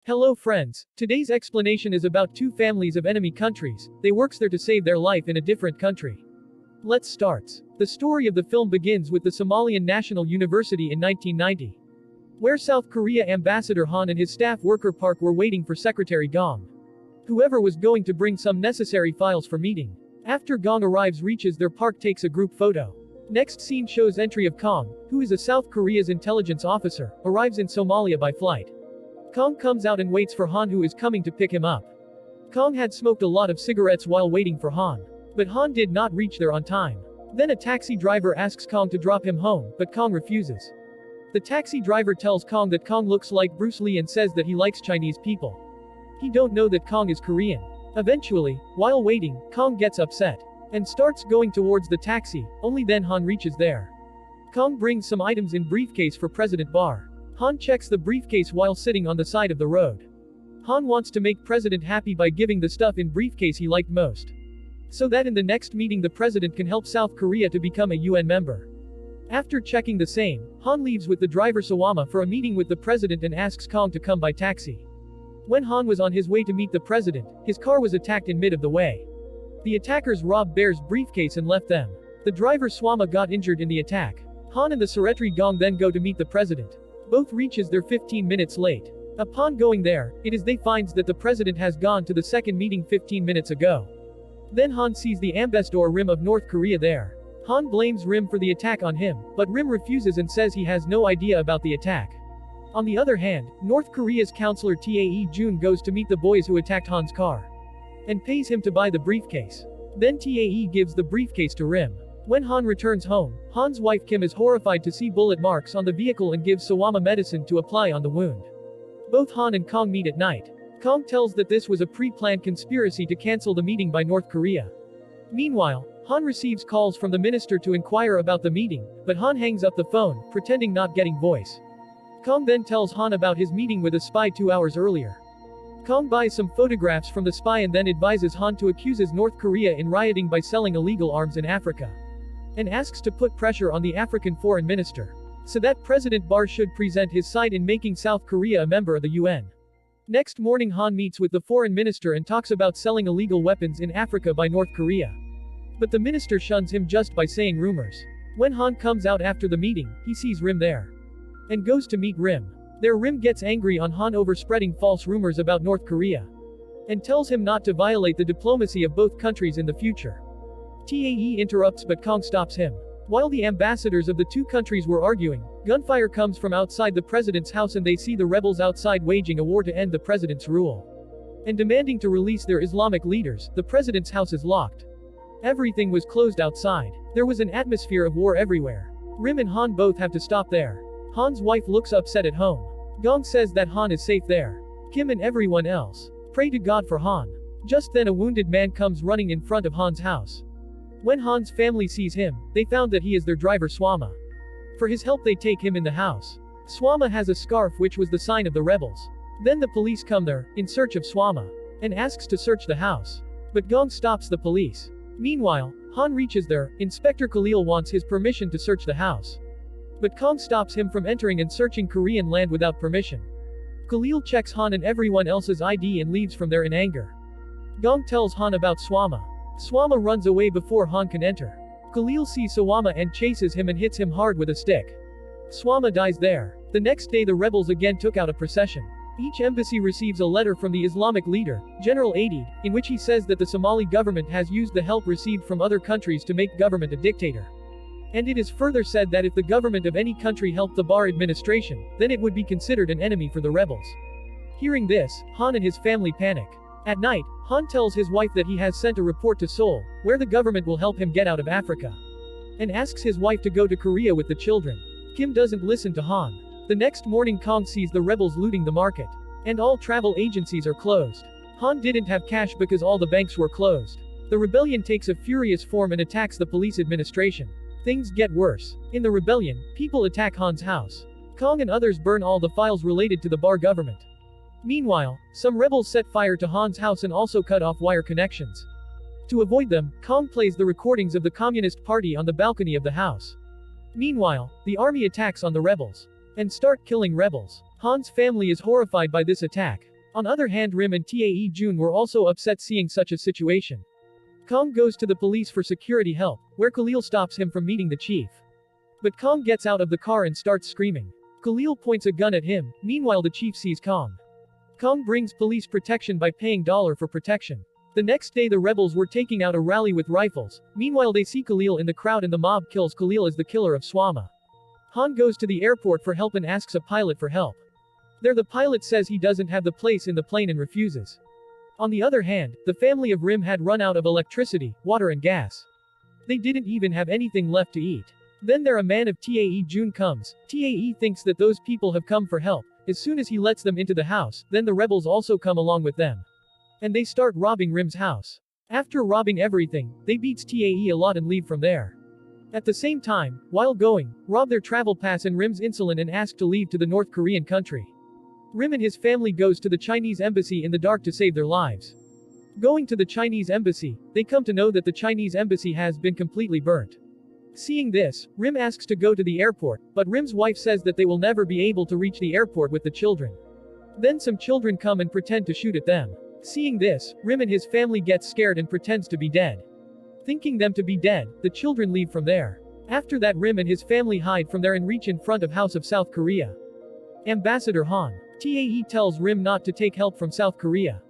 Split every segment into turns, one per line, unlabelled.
Hello friends, today's explanation is about two families of enemy countries. They works there to save their life in a different country. Let's start. The story of the film begins with the Somalian National University in 1990, where South Korea Ambassador Han and his staff worker Park were waiting for Secretary Gong, whoever was going to bring some necessary files for meeting. After Gong reaches their Park takes a group photo. Next scene shows entry of Kong, who is a South Korea's intelligence officer, arrives in Somalia by flight. Kong comes out and waits for Han, who is coming to pick him up. Kong had smoked a lot of cigarettes while waiting for Han, but Han did not reach there on time. Then a taxi driver asks Kong to drop him home, but Kong refuses. The taxi driver tells Kong that Kong looks like Bruce Lee and says that he likes Chinese people. He don't know that Kong is Korean. Eventually, while waiting, Kong gets upset and starts going towards the taxi. Only then Han reaches there. Kong brings some items in briefcase for President Barr. Han checks the briefcase while sitting on the side of the road. Han wants to make President happy by giving the stuff in briefcase he liked most, so that in the next meeting the President can help South Korea to become a UN member. After checking the same, Han leaves with the driver Sawama for a meeting with the President and asks Kong to come by taxi. When Han was on his way to meet the President, his car was attacked in mid of the way. The attackers robbed Bear's briefcase and left them. The driver Swama got injured in the attack. Han and the Secretary Gong then go to meet the President. Both reaches there 15 minutes late. Upon going there, it is they finds that the President has gone to the second meeting 15 minutes ago. Then Han sees the ambassador Rim of North Korea there. Han blames Rim for the attack on him, but Rim refuses and says he has no idea about the attack. On the other hand, North Korea's counselor Tae Jun goes to meet the boys who attacked Han's car and pays him to buy the briefcase. Then Tae gives the briefcase to Rim. When Han returns home, Han's wife Kim is horrified to see bullet marks on the vehicle and gives Sawama medicine to apply on the wound. Both Han and Kong meet at night. Kong tells that this was a pre-planned conspiracy to cancel the meeting by North Korea. Meanwhile, Han receives calls from the minister to inquire about the meeting, but Han hangs up the phone, pretending not getting voice. Kong then tells Han about his meeting with a spy 2 hours earlier. Kong buys some photographs from the spy and then advises Han to accuse North Korea in rioting by selling illegal arms in Africa, and asks to put pressure on the African foreign minister, so that President Barr should present his side in making South Korea a member of the UN. Next morning Han meets with the foreign minister and talks about selling illegal weapons in Africa by North Korea. But the minister shuns him just by saying rumors. When Han comes out after the meeting, he sees Rim there and goes to meet Rim. There Rim gets angry on Han over spreading false rumors about North Korea and tells him not to violate the diplomacy of both countries in the future. Tae interrupts but Kong stops him. While the ambassadors of the two countries were arguing, gunfire comes from outside the president's house and they see the rebels outside waging a war to end the president's rule and demanding to release their Islamic leaders. The president's house is locked. Everything was closed outside. There was an atmosphere of war everywhere. Rim and Han both have to stop there. Han's wife looks upset at home. Gong says that Han is safe there. Kim and everyone else pray to God for Han. Just then a wounded man comes running in front of Han's house. When Han's family sees him, they found that he is their driver Swama. For his help they take him in the house. Swama has a scarf which was the sign of the rebels. Then the police come there, in search of Swama, and asks to search the house. But Gong stops the police. Meanwhile, Han reaches there. Inspector Khalil wants his permission to search the house, but Kong stops him from entering and searching Korean land without permission. Khalil checks Han and everyone else's ID and leaves from there in anger. Gong tells Han about Swama. Swama runs away before Han can enter. Khalil sees Swama and chases him and hits him hard with a stick. Swama dies there. The next day the rebels again took out a procession. Each embassy receives a letter from the Islamic leader, General Aidid, in which he says that the Somali government has used the help received from other countries to make government a dictator. And it is further said that if the government of any country helped the Barr administration, then it would be considered an enemy for the rebels. Hearing this, Han and his family panic. At night, Han tells his wife that he has sent a report to Seoul, where the government will help him get out of Africa, and asks his wife to go to Korea with the children. Kim doesn't listen to Han. The next morning Kong sees the rebels looting the market, and all travel agencies are closed. Han didn't have cash because all the banks were closed. The rebellion takes a furious form and attacks the police administration. Things get worse. In the rebellion, people attack Han's house. Kong and others burn all the files related to the Barr government. Meanwhile, some rebels set fire to Han's house and also cut off wire connections. To avoid them, Kong plays the recordings of the Communist Party on the balcony of the house. Meanwhile, the army attacks on the rebels and start killing rebels. Han's family is horrified by this attack. On other hand, Rim and Tae Jun were also upset seeing such a situation. Kong goes to the police for security help, where Khalil stops him from meeting the chief. But Kong gets out of the car and starts screaming. Khalil points a gun at him, meanwhile the chief sees Kong. Kong brings police protection by paying $1 for protection. The next day the rebels were taking out a rally with rifles, meanwhile they see Khalil in the crowd and the mob kills Khalil as the killer of Swama. Han goes to the airport for help and asks a pilot for help. There the pilot says he doesn't have the place in the plane and refuses. On the other hand, the family of Rim had run out of electricity, water and gas. They didn't even have anything left to eat. Then there a man of Tae Jun comes. Tae thinks that those people have come for help. As soon as he lets them into the house, then the rebels also come along with them. And they start robbing Rim's house. After robbing everything, they beats Tae a lot and leave from there. At the same time, while going, rob their travel pass and Rim's insulin and ask to leave to the North Korean country. Rim and his family goes to the Chinese embassy in the dark to save their lives. Going to the Chinese embassy, they come to know that the Chinese embassy has been completely burnt. Seeing this, Rim asks to go to the airport, but Rim's wife says that they will never be able to reach the airport with the children. Then some children come and pretend to shoot at them. Seeing this, Rim and his family gets scared and pretends to be dead. Thinking them to be dead, the children leave from there. After that Rim and his family hide from there and reach in front of House of South Korea. Ambassador Han. Tae tells Rim not to take help from South Korea.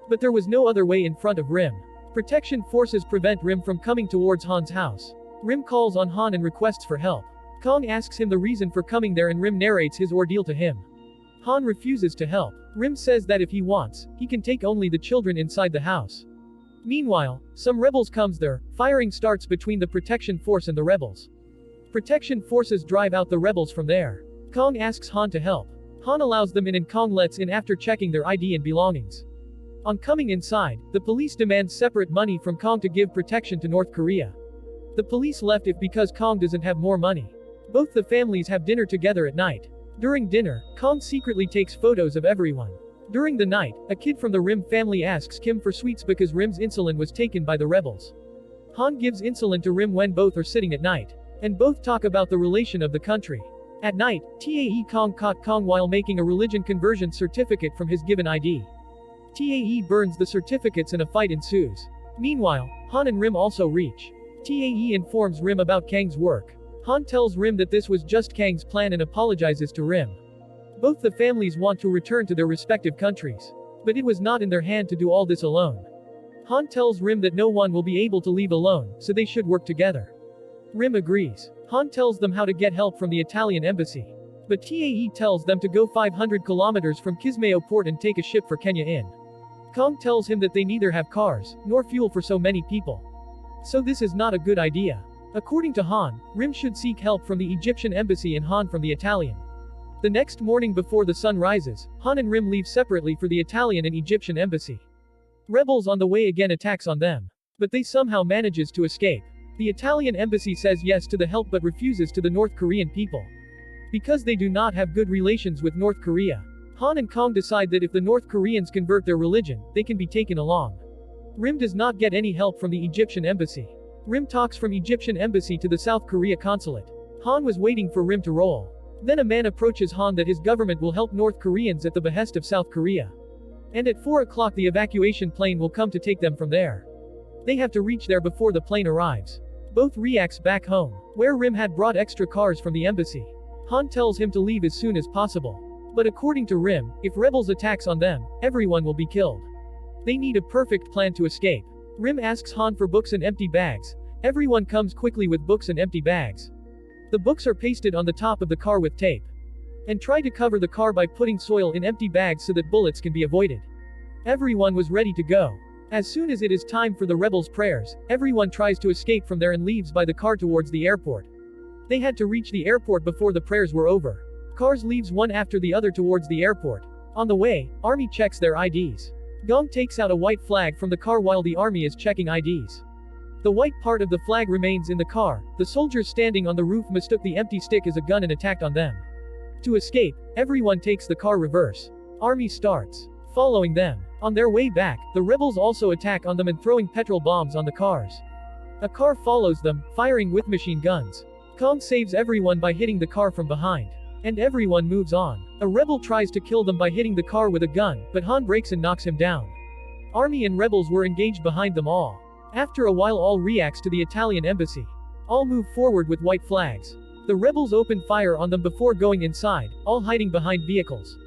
But there was no other way in front of Rim. Protection forces prevent Rim from coming towards Han's house. Rim calls on Han and requests for help. Kong asks him the reason for coming there and Rim narrates his ordeal to him. Han refuses to help. Rim says that if he wants, he can take only the children inside the house. Meanwhile, some rebels comes there, firing starts between the protection force and the rebels. Protection forces drive out the rebels from there. Kong asks Han to help. Han allows them in and Kong lets in after checking their ID and belongings. On coming inside, the police demand separate money from Kong to give protection to North Korea. The police left if because Kong doesn't have more money. Both the families have dinner together at night. During dinner, Kong secretly takes photos of everyone. During the night, a kid from the Rim family asks Kim for sweets because Rim's insulin was taken by the rebels. Han gives insulin to Rim when both are sitting at night. And both talk about the relation of the country. At night, Tae Kong caught Kong while making a religion conversion certificate from his given ID. Tae burns the certificates and a fight ensues. Meanwhile, Han and Rim also reach. Tae informs Rim about Kang's work. Han tells Rim that this was just Kang's plan and apologizes to Rim. Both the families want to return to their respective countries. But it was not in their hand to do all this alone. Han tells Rim that no one will be able to leave alone, so they should work together. Rim agrees. Han tells them how to get help from the Italian embassy. But Tae tells them to go 500 kilometers from Kismayo port and take a ship for Kenya in. Kong tells him that they neither have cars, nor fuel for so many people. So this is not a good idea. According to Han, Rim should seek help from the Egyptian embassy and Han from the Italian. The next morning before the sun rises, Han and Rim leave separately for the Italian and Egyptian embassy. Rebels on the way again attacks on them. But they somehow manages to escape. The Italian embassy says yes to the help but refuses to the North Korean people. Because they do not have good relations with North Korea. Han and Kong decide that if the North Koreans convert their religion, they can be taken along. Rim does not get any help from the Egyptian embassy. Rim talks from Egyptian embassy to the South Korea consulate. Han was waiting for Rim to roll. Then a man approaches Han that his government will help North Koreans at the behest of South Korea. And at 4 o'clock the evacuation plane will come to take them from there. They have to reach there before the plane arrives. Both reacts back home, where Rim had brought extra cars from the embassy. Han tells him to leave as soon as possible. But according to Rim, if rebels attacks on them, everyone will be killed. They need a perfect plan to escape. Rim asks Han for books and empty bags. Everyone comes quickly with books and empty bags. The books are pasted on the top of the car with tape. And try to cover the car by putting soil in empty bags so that bullets can be avoided. Everyone was ready to go. As soon as it is time for the rebels' prayers, everyone tries to escape from there and leaves by the car towards the airport. They had to reach the airport before the prayers were over. Cars leaves one after the other towards the airport. On the way, army checks their IDs. Gong takes out a white flag from the car while the army is checking IDs. The white part of the flag remains in the car. The soldiers standing on the roof mistook the empty stick as a gun and attacked on them. To escape, everyone takes the car reverse. Army starts following them. On their way back, the rebels also attack on them and throwing petrol bombs on the cars. A car follows them, firing with machine guns. Kong saves everyone by hitting the car from behind. And everyone moves on. A rebel tries to kill them by hitting the car with a gun, but Han breaks and knocks him down. Army and rebels were engaged behind them all. After a while all reacts to the Italian embassy. All move forward with white flags. The rebels open fire on them before going inside, all hiding behind vehicles.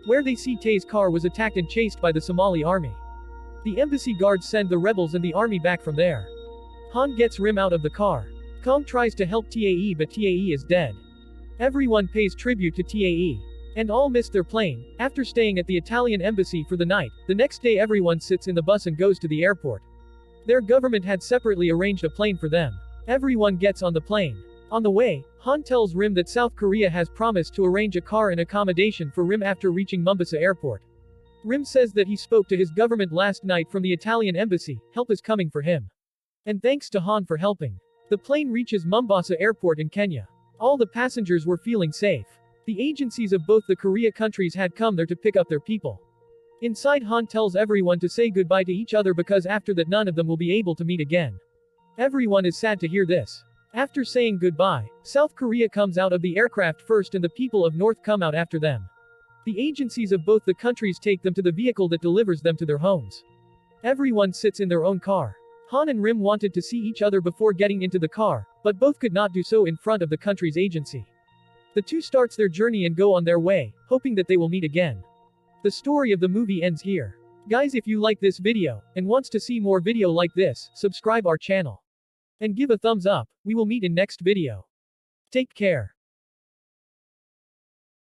Where they see Tay's car was attacked and chased by the Somali army. The embassy guards send the rebels and the army back from there. Han gets Rim out of the car. Kong tries to help Tae but Tae is dead. Everyone pays tribute to Tae. And all miss their plane. After staying at the Italian embassy for the night, the next day everyone sits in the bus and goes to the airport. Their government had separately arranged a plane for them. Everyone gets on the plane. On the way, Han tells Rim that South Korea has promised to arrange a car and accommodation for Rim after reaching Mombasa airport. Rim says that he spoke to his government last night from the Italian embassy, help is coming for him. And thanks to Han for helping. The plane reaches Mombasa airport in Kenya. All the passengers were feeling safe. The agencies of both the Korea countries had come there to pick up their people. Inside, Han tells everyone to say goodbye to each other because after that none of them will be able to meet again. Everyone is sad to hear this. After saying goodbye, South Korea comes out of the aircraft first and the people of North come out after them. The agencies of both the countries take them to the vehicle that delivers them to their homes. Everyone sits in their own car. Han and Rim wanted to see each other before getting into the car, but both could not do so in front of the country's agency. The two starts their journey and go on their way, hoping that they will meet again. The story of the movie ends here. Guys, if you like this video, and wants to see more video like this, subscribe our channel. And give a thumbs up. We will meet in next video. Take care.